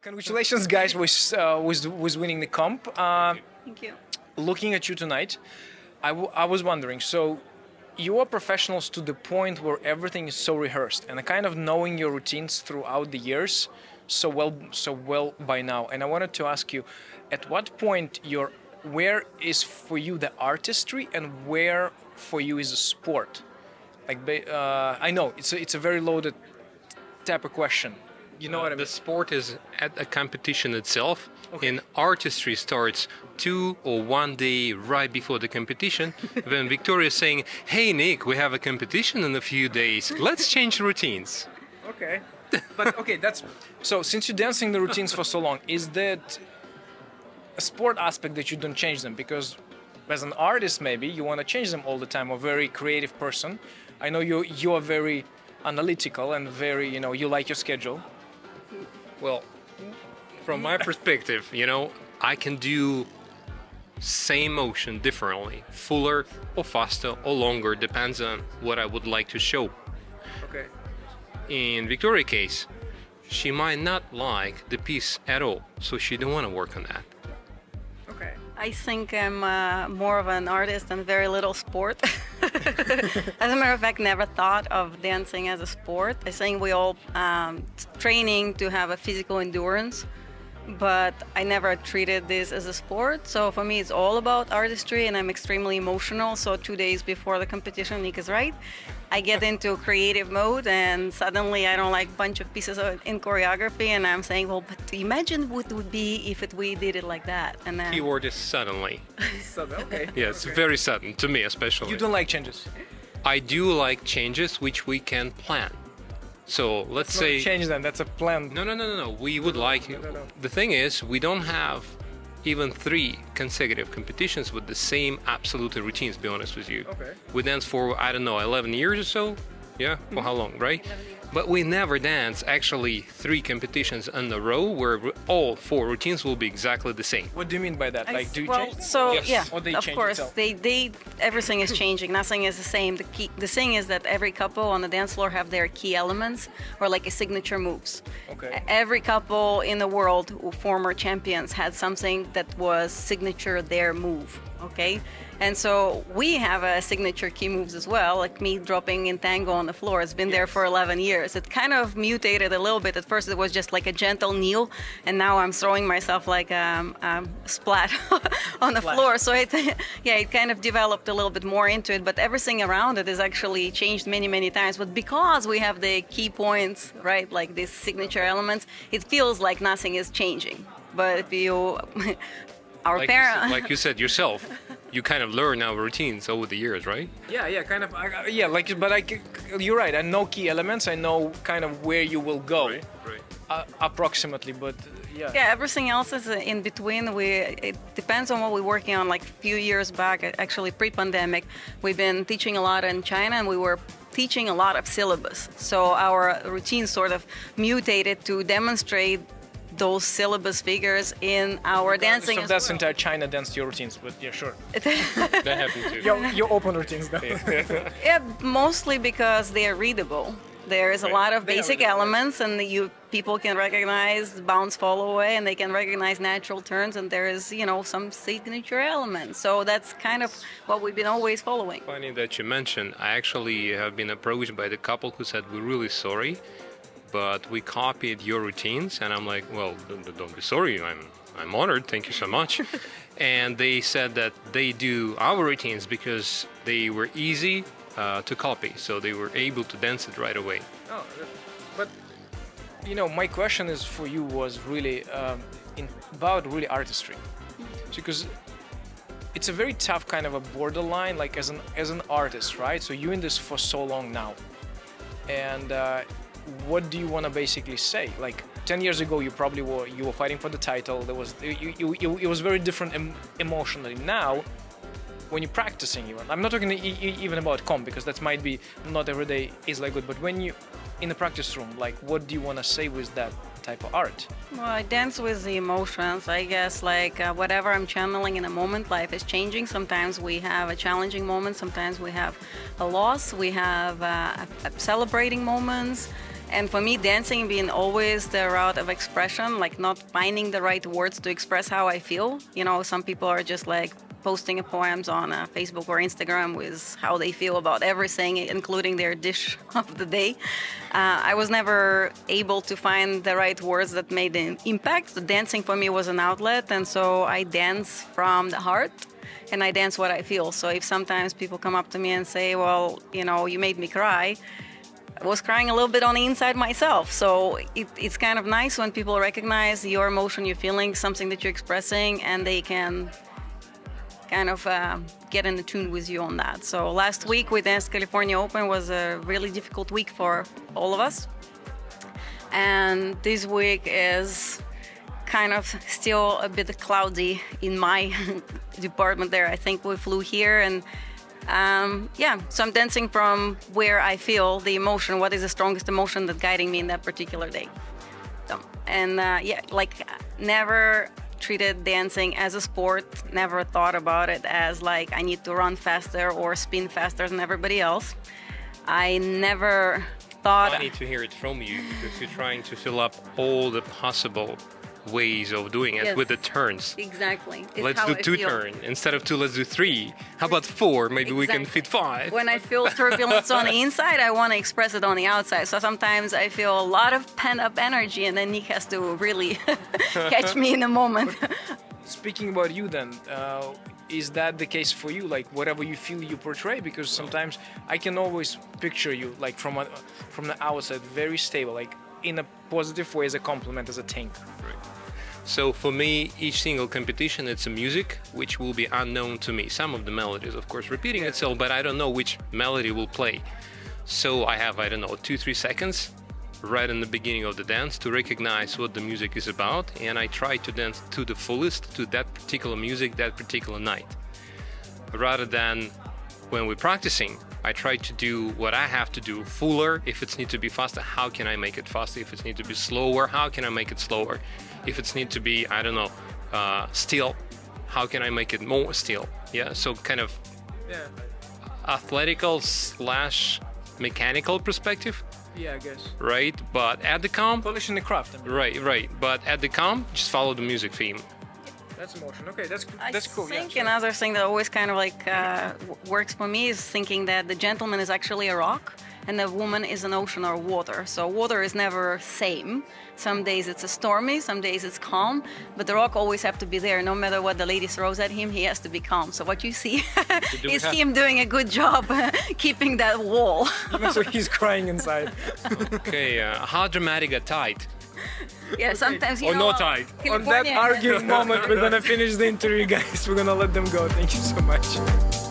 Congratulations, guys, with winning the comp. Thank you. Looking at you tonight, I was wondering, so you are professionals to the point where everything is so rehearsed and kind of knowing your routines throughout the years so well by now. And I wanted to ask you, at what point where is for you the artistry and where for you is a sport? I know it's a very loaded type of question. You know what I mean? The sport is at a competition itself, Okay. and artistry starts 2 or 1 day right before the competition. When Viktorija is saying, "Hey Nick, we have a competition in a few days. Let's change routines." Okay. But okay, so since you're dancing the routines for so long, is that a sport aspect that you don't change them? Because as an artist, maybe you want to change them all the time, or very creative person. I know you are very analytical and very, you like your schedule. Well, from my perspective, I can do same motion differently, fuller or faster or longer, depends on what I would like to show. Okay. In Viktorija's case, she might not like the piece at all, so she don't want to work on that. Okay. I think I'm more of an artist and very little sport. As a matter of fact, never thought of dancing as a sport. I think we all training to have a physical endurance, but I never treated this as a sport. So for me, it's all about artistry, and I'm extremely emotional. So 2 days before the competition, Nick is right, I get into creative mode, and suddenly I don't like a bunch of pieces in choreography, and I'm saying, well, but imagine what it would be if we did it like that. And then Keyword is suddenly. Okay. Yeah, it's very sudden, to me especially. You don't like changes. I do like changes which we can plan. So let's say... Change them. That's a plan. No. We would like... No. The thing is, we don't have even 3 consecutive competitions with the same absolute routines, to be honest with you. Okay. We dance for, 11 years or so. Yeah, for how long, right? But we never dance actually 3 competitions in a row where all 4 routines will be exactly the same. What do you mean by that? Like, do you change? So Yes. yeah, Or they of change course, itself? everything is changing. Nothing is the same. The thing is that every couple on the dance floor have their key elements or like a signature moves. Okay. Every couple in the world, former champions, had something that was signature their move. Okay, and so we have a signature key moves as well, like me dropping in tango on the floor. It's been there for 11 years. It kind of mutated a little bit. At first it was just like a gentle kneel, and now I'm throwing myself like splat on the floor. So it kind of developed a little bit more into it, but everything around it is actually changed many times. But because we have the key points, right, like these signature elements, it feels like nothing is changing. But if you... Like you said yourself, you kind of learn our routines over the years, right? Yeah, kind of. You're right. I know key elements. I know kind of where you will go, Right. approximately. But yeah. Yeah, everything else is in between. It depends on what we're working on. Like a few years back, actually pre-pandemic, we've been teaching a lot in China, and we were teaching a lot of syllabus. So our routine sort of mutated to demonstrate those syllabus figures in our dancing. So that's entire China dance your routines, but yeah, sure. That happened too. Your open routines, though. Yeah, mostly because they are readable. There is a lot of They are basic readable, elements, and people can recognize bounce, fall away, and they can recognize natural turns, and there is some signature elements. So that's kind of what we've been always following. Funny that you mentioned. I actually have been approached by the couple who said, "We're really sorry, but we copied your routines." And I'm like, well, don't be sorry. I'm honored. Thank you so much. And they said that they do our routines because they were easy to copy, so they were able to dance it right away. Oh, but my question is for you was really about really artistry, because it's a very tough kind of a borderline, like as an artist, right? So you're in this for so long now, and what do you want to basically say? Like 10 years ago, you were fighting for the title. It was very different emotionally. Now, when you're practicing, even I'm not talking even about comp, because that might be not every day is like good. But when you in the practice room, like what do you want to say with that type of art? Well, I dance with the emotions, I guess, like whatever I'm channeling in a moment. Life is changing. Sometimes we have a challenging moment, sometimes we have a loss, we have celebrating moments, And for me, dancing being always the route of expression, like not finding the right words to express how I feel. You know, some people are just like posting poems on Facebook or Instagram with how they feel about everything, including their dish of the day. I was never able to find the right words that made an impact. The dancing for me was an outlet, and so I dance from the heart. And I dance what I feel. So if sometimes people come up to me and say, well, you know, you made me cry, I was crying a little bit on the inside myself. So it's kind of nice when people recognize your emotion, your feeling, something that you're expressing, and they can kind of get in tune with you on that. So last week we danced California Open was a really difficult week for all of us. And this week is kind of still a bit cloudy in my department there. I think we flew here and so I'm dancing from where I feel the emotion, what is the strongest emotion that's guiding me in that particular day. So, and never treated dancing as a sport, never thought about it as like I need to run faster or spin faster than everybody else. I never thought... Funny to hear it from you because you're trying to fill up all the possible ways of doing it with the turns. Exactly. Let's do 2 turns. Instead of 2, let's do 3. How about 4? Maybe we can fit 5. When I feel turbulence on the inside, I want to express it on the outside. So sometimes I feel a lot of pent-up energy, and then Nick has to really catch me in a moment. Speaking about you then, is that the case for you? Like whatever you feel you portray? Because sometimes I can always picture you like from the outside, very stable, like in a positive way as a compliment, as a tank. Right. So for me, each single competition, it's a music which will be unknown to me. Some of the melodies, of course, repeating itself, but I don't know which melody will play. So I have, 2-3 seconds right in the beginning of the dance to recognize what the music is about, and I try to dance to the fullest to that particular music, that particular night. Rather than when we're practicing, I try to do what I have to do fuller. If it needs to be faster, how can I make it faster? If it needs to be slower, how can I make it slower? If it needs to be, still, how can I make it more still? Yeah, so kind of athletical / mechanical perspective. Yeah, I guess. Right, but at the comp... Polishing the craft. Right. But at the comp, just follow the music theme. That's emotion. Okay, that's cool. I think another thing that always kind of works for me is thinking that the gentleman is actually a rock and the woman is an ocean or water. So water is never same. Some days it's stormy, some days it's calm, but the rock always have to be there. No matter what the lady throws at him, he has to be calm. So what you see is him doing a good job keeping that wall. Even so he's crying inside. Okay, how dramatic a tight? Yeah, sometimes or not tight. On that arguing moment, we're gonna finish the interview, guys. We're gonna let them go. Thank you so much.